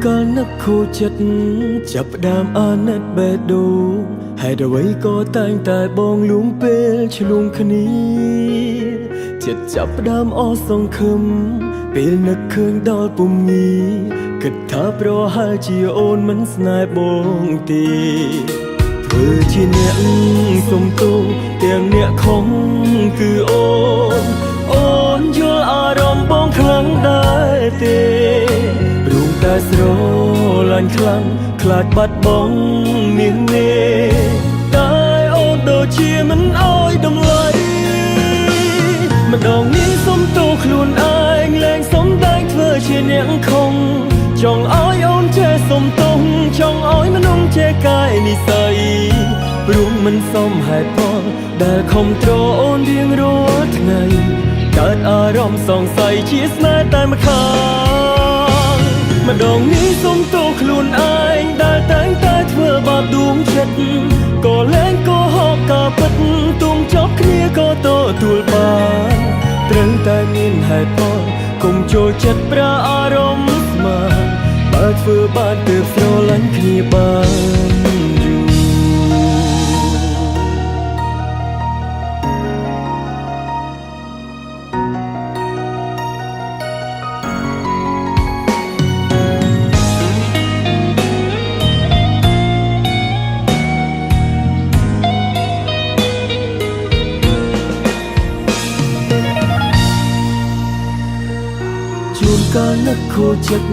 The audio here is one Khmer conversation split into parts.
កាលនឹកខូចចិត្តចាប់ផ្ដើមអាណិតបេះដូងហេតុអ្វីក៏តែងតែបងលួងពេលឆ្លងគ្នាចិត្តចាប់ផ្ដើមអស់សង្ឃឹមពេលនឹកឃើញដល់ពុំងីគិតថាប្រហែលជាអូនមិនស្នេហ៍បងទេធ្វើជាអ្នកសុំទោសទាំងអ្នកខំគឺអូនយល់អារម្មណ៍បងខ្លាំងដែរទេព្រមតែស្រឡាញ់ខ្លាំងខ្លាចបាត់បង់នាងមេតែអូនដូចជាមិនអោយតម្លៃម្ដងនេះសុំទោសខ្លួនឯងលែងសុំតែងធ្វើជាអ្នកខំចង់ឲ្យអូនចេះសុំទោសចង់ឲ្យមនុស្សចេះកាយនិស្ស័យព្រមមិនសមហេតុផលដែលខំទ្រអូនរៀងរាល់ថ្ងៃកើតអារម្មណ៍សង្ស័យជាស្នេហ៍តែម្ខាងម្ដងនេះសុំទោសខ្លួនឯងដែលតែងតែធ្វើបាបដួងចិត្តក៏លែងកុហកការពិតទុំចប់គ្នាក៏ទទួលបានត្រូវតែមានហេតុផលកុំចូលចិត្តប្រាអារម្មណ៍ស្មានបើធ្វើបានទើបស្រឡាញ់គ្នាបានយូរជួនកាលនឹកខូចចិត្ត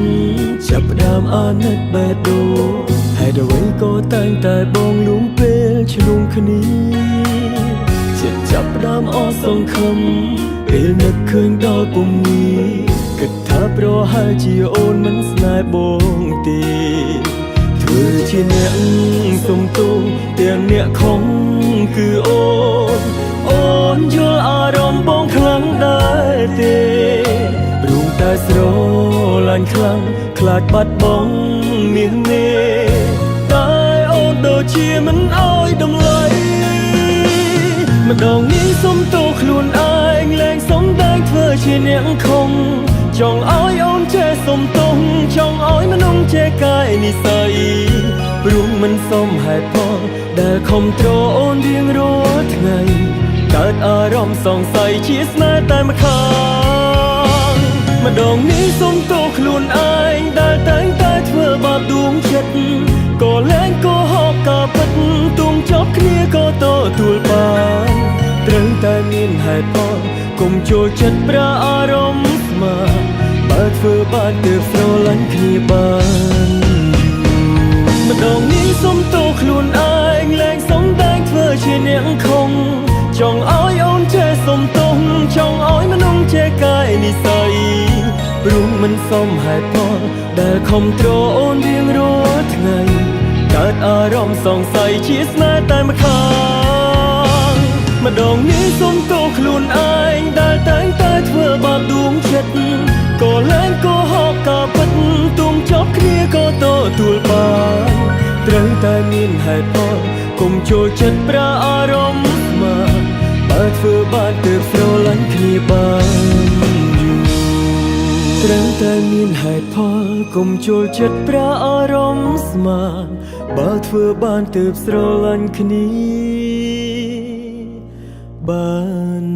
ចាប់ផ្ដើមអាណិតបេះដូងហេតុអ្វីក៏តែងតែបងលួងពេលឆ្លងគ្នាចិត្តចាប់ផ្ដើមអស់សង្ឃឹមពេលនឹកឃើញដល់ពុំងីគិតថាប្រហែលជាអូនមិនស្នេហ៍បងទេធ្វើជាអ្នកសុំទោសទាំងអ្នកខំគឺអូនយល់អារម្មណ៍បងខ្លាំងដែរទេព្រមតែស្រឡាញ់ខ្លាំងខ្លាចបាត់បង់នាងមេតែអូនដូចជាមិនអោយតម្លៃម្ដងនេះសុំទោសខ្លួនឯងលែងសុំតែងធ្វើជាអ្នកខំចង់ឲ្យអូនចេះសុំទោសចង់ឲ្យមនុស្សចេះកាយនិស្ស័យព្រមមិនសមហេតុផលដែលខំទ្រអូនរៀងរាល់ថ្ងៃកើតអារម្មណ៍សង្ស័យជាស្នេហ៍តែម្ខាងម្ដងនេះសុំទោសខ្លួនឯងដែលតែងតែធ្វើបាបដួងចិត្តក៏លែងកុហកការពិតទុំចប់គ្នាក៏ទទួលបានត្រូវតែមានហេតុផលកុំចូលចិត្តប្រាអារម្មណ៍ស្មានបើធ្វើបានទើបស្រឡាញ់គ្នាបានម្ដងនេះសុំទោសខ្លួនឯងលែងសុំតែងធ្វើជាអ្នកខំចង់ឲ្យអូនចេះសុំទោសចង់ឲ្យមនុស្សចេះកាយនិស្ស័យព្រមមិនសមហេតុផលដែលខំទ្រអូនរៀងរាល់ថ្ងៃកើតអារម្មណ៍សង្ស័យជាស្នេហ៍តែម្ខាងម្ដងនេះសុំទោសខ្លួនឯងដែលតែងតែធ្វើបាបដួងចិត្តក៏លែងកុហកការពិតទុំចប់គ្នាក៏ទទួលបានត្រូវតែមានហេតុផលកុំចូលចិត្តប្រាអារម្មណ៍ស្មានបើធ្វើបានទើបស្រឡាញ់គ្នាបានយូរត្រូវតែមានហេតុផលកុំចូលចិត្តប្រាអារម្មណ៍ស្មានបើធ្វើបានទើបស្រឡាញ់គ្នាបាន